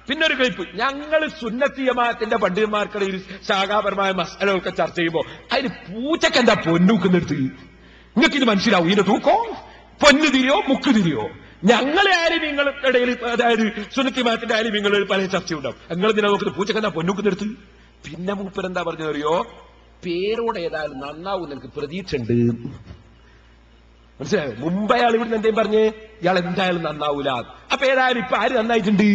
പിന്നെ ഒരു ക്ലിപ്പ്, ഞങ്ങൾ സുന്നത്തി ജമാഅത്തിന്റെ പണ്ഡിതന്മാർക്കിടയിൽ ശാഖാപരമായ മസലകളൊക്കെ ചർച്ച ചെയ്യുമ്പോ അതിന് പൂച്ചക്ക് എന്താ പൊന്നൂക്കുന്നെടുത്ത്? നിങ്ങൾക്ക് ഇത് മനസ്സിലാവും? ഇതിന്റെ തൂക്കോ പൊന്നു തിരിയോ മുക്ക് തിരിയോ? ഞങ്ങളെ ആരും നിങ്ങളുടെ ഇടയിൽ, അതായത് സുന്നത്തി ജമാഅത്തിന്റെ ആരും നിങ്ങൾ പല ചർച്ചയുണ്ടാവും. നിങ്ങൾ ഇതിനെ നോക്കുന്നത് പൂച്ചക്ക് എന്താ പൊന്നൂക്കുന്നെടുത്ത്? പിന്നെ മൂപ്പരെന്താ പറഞ്ഞറിയോ? പേരോട് ഏതായാലും നന്നാവും എനിക്ക് പ്രതീക്ഷ ഉണ്ട്. മനസ്സിലായോ? മുമ്പ് അയാൾ ഇവിടുന്ന് എന്തേലും പറഞ്ഞ് ഇയാൾ എന്തായാലും നന്നാവൂല. അപ്പൊ ഏതായാലും ഇപ്പൊ ആര് നന്നായിട്ടുണ്ട്?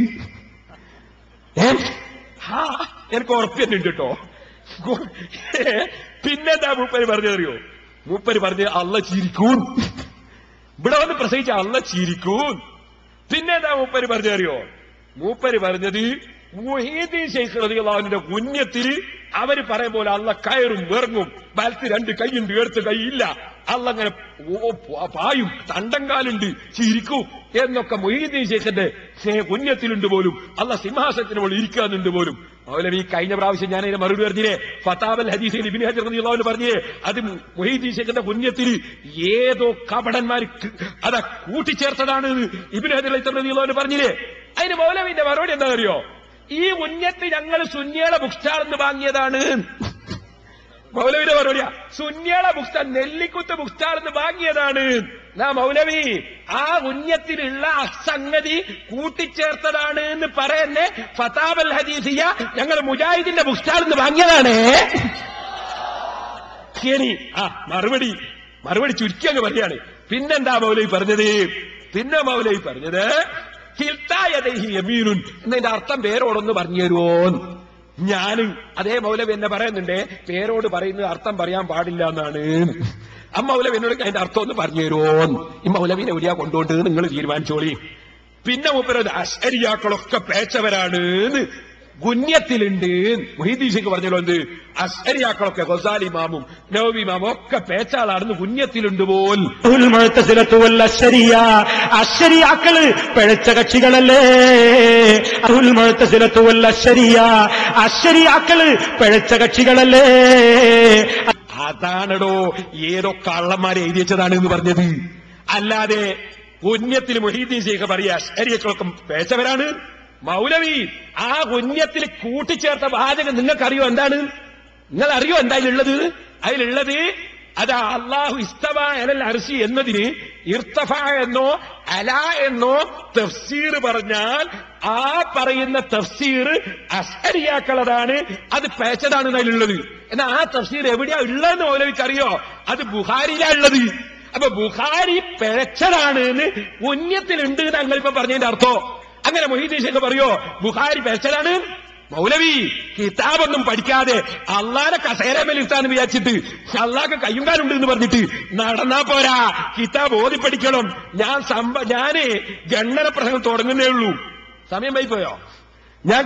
എനിക്ക് ഉറപ്പന്നെ ഉണ്ട് കേട്ടോ. പിന്നെന്താ മൂപ്പര് പറഞ്ഞറിയോ? മൂപ്പര് പറഞ്ഞ് അള്ള ചിരിക്കൂൻ, ഇവിടെ വന്ന് പ്രസവിച്ച അള്ള ചിരിക്കൂൻ. പിന്നെന്താ മൂപ്പര് പറഞ്ഞറിയോ? മൂപ്പര് പറഞ്ഞത് മുഹീദ്ദീൻ ശൈഖ് റളിയല്ലാഹുവിന്റെ കുഞ്ഞത്തിൽ അവര് പറയും പോലെ അള്ള കയറും ഇറങ്ങും, വലത്ത് രണ്ട് കൈയുണ്ട് ഇടത്ത് കൈയില്ല, അള്ള അങ്ങനെ പായും, തണ്ടങ്കാലുണ്ട്, ചിരിക്കും എന്നൊക്കെ മുഹീദ്ദീൻ ശൈഖിന്റെ കുഞ്ഞത്തിലുണ്ട് പോലും. അള്ള സിംഹാസനത്തിന് പോലെ ഇരിക്കാന്നുണ്ട് പോലും. മൗലവി കഴിഞ്ഞ പ്രാവശ്യം ഞാൻ അതിനെ മറുപടി പറഞ്ഞില്ലേ, ഫതാവൽ ഹദീസിൽ ഇബ്നു ഹജർ റളിയല്ലാഹു പറഞ്ഞില്ലേ, അത് മുഹീദ്ദീൻ ശൈഖിന്റെ കുഞ്ഞത്തിൽ ഏതോ കപടന്മാർ അതാ കൂട്ടിച്ചേർത്തതാണ് ഇബ്നു ഹജർ റളിയല്ലാഹു പറഞ്ഞില്ലേ. അതിന് മൗലവിന്റെ മറുപടി എന്താ അറിയോ? ഈ കുഞ്ഞത്ത് ഞങ്ങൾ സുന്നിയുടെ ബുക്ക് സ്റ്റാളിൽ നിന്ന് വാങ്ങിയതാണ്. മൗലവിന്റെ മറുപടിയാ, സുന്നിയുടെ ബുക്ക് സ്റ്റാൾ, നെല്ലിക്കുത്ത് ബുക്ക് സ്റ്റാളിൽ നിന്ന് വാങ്ങിയതാണ്. മൗലവി ആ കുഞ്ഞത്തിലുള്ള അസംഗതി കൂട്ടിച്ചേർത്തതാണ് എന്ന് പറയുന്നേ ഫതാവൽ ഹദീസിയ ഞങ്ങൾ മുജാഹിദിന്റെ ബുക്ക് സ്റ്റാളിൽ നിന്ന് വാങ്ങിയതാണ്. ശരി, മറുപടി ചുരുക്കി അങ്ങ് പറയാണ്. പിന്നെന്താ മൗലവി പറഞ്ഞത്? പിന്നെ മൗലവി പറഞ്ഞത് യമീനുൻ എന്നതിന്റെ അർത്ഥം പേരോടൊന്ന് പറഞ്ഞു തരുമോന്ന്. ഞാനും അതേ മൗലവി എന്നെ പറയുന്നുണ്ട്, പേരോട് പറയുന്നത് അർത്ഥം പറയാൻ പാടില്ല എന്നാണ്. ആ മൗലവി എന്നോട് അതിന്റെ അർത്ഥം ഒന്ന് പറഞ്ഞു തരുമോന്ന്. ഈ മൗലവിനെ എവിടെയാ കൊണ്ടുപോട്ട് നിങ്ങൾ തീരുമാനിച്ചോളി. പിന്നെ മൂപ്പര് അശ്അരിയാക്കളൊക്കെ പേച്ചവരാണ്, ഗുണ്യത്തിലുണ്ട്. മുഹീദ്ദീൻ ശൈഖ് പറഞ്ഞല്ലോ എന്ത്, അശ്അരിയാക്കളൊക്കെ ഗസാലി ഇമാമും നവവി ഇമാമും ഒക്കെ പേച്ചാളാണെന്ന് ഗുണ്യത്തിലുണ്ട് പോൽ. അശ്അരിയാക്കള് പിഴച്ച കക്ഷികളല്ലേ? അശ്അരിയാക്കള് പിഴച്ച കക്ഷികളല്ലേ? അതാണടോ ഏതോ കള്ളന്മാരെ എഴുതി വെച്ചതാണ് എന്ന് പറഞ്ഞത്. അല്ലാതെ ഗുണ്യത്തിൽ മുഹീദ്ദീൻ ശൈഖ് പറയാ അശ്അരിയാക്കളൊക്കെ പേച്ചവരാണ്. മൗലവി ആ കുഞ്ഞത്തിൽ കൂട്ടിച്ചേർത്ത വാചകം നിങ്ങൾക്കറിയോ എന്താണ്? നിങ്ങൾ അറിയോ എന്താ അതിലുള്ളത്? അതിലുള്ളത് അതാ അല്ലാഹു ഇസ്തവാ അലൽ അർശി എന്നതിന് ഇർതഫ എന്നോ അല എന്നോ തഫ്സീർ പറഞ്ഞാൽ ആ പറയുന്ന തഫ്സീർ അശ്അരിയാക്കളതാണ്, അത് പേച്ചതാണ് അതിലുള്ളത്. എന്നാൽ ആ തഫ്സീർ എവിടെയാ ഉള്ളതെന്ന് മൗലവിക്കറിയോ? അത് ബുഖാരിയിലാ ഉള്ളത്. അപ്പൊ ബുഖാരി പിഴച്ചതാണ് എന്ന് കുഞ്ഞത്തിലുണ്ട് ഞങ്ങളിപ്പോ പറഞ്ഞതിന്റെ അർത്ഥം. അങ്ങനെ മുഹീദ്ദീൻ ശൈഖ് പറയോ ബുഖാരി പേച്ചലാണ്? മൗലവി കിതാബൊന്നും പഠിക്കാതെ അള്ളാനെ കസേരമേലിരുത്താന്ന് വിചാരിച്ചിട്ട് അള്ളാഹ്ക്ക് കയ്യും കാലുണ്ട് എന്ന് പറഞ്ഞിട്ട് നടന്നാ പോരാ, കിതാബ് ഓതി പഠിക്കണം. ഞാന് ഗണ്ണന പ്രസംഗം തുടങ്ങുന്നേ ഉള്ളൂ. സമയം പോയിപ്പോയോ? ഞാൻ